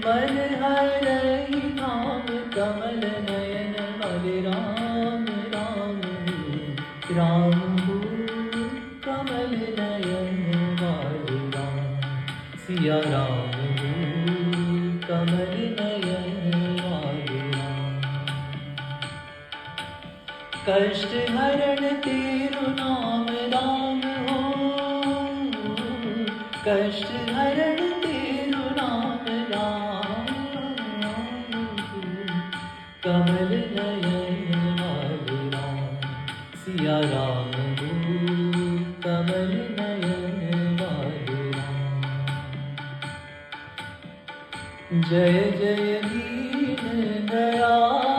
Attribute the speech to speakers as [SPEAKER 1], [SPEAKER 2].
[SPEAKER 1] मन हरहि नाम कमल नयन हरे राम राम राम कमल नयन हरे राम सिया राम कमल नयन हरे राम। कष्ट हरण तेरु नाम राम हो, कष्ट हरण तेरु नाम राम कमल नयन हरे राम सिया राम कमल नयन हरे राम। जय जय दीन दयाल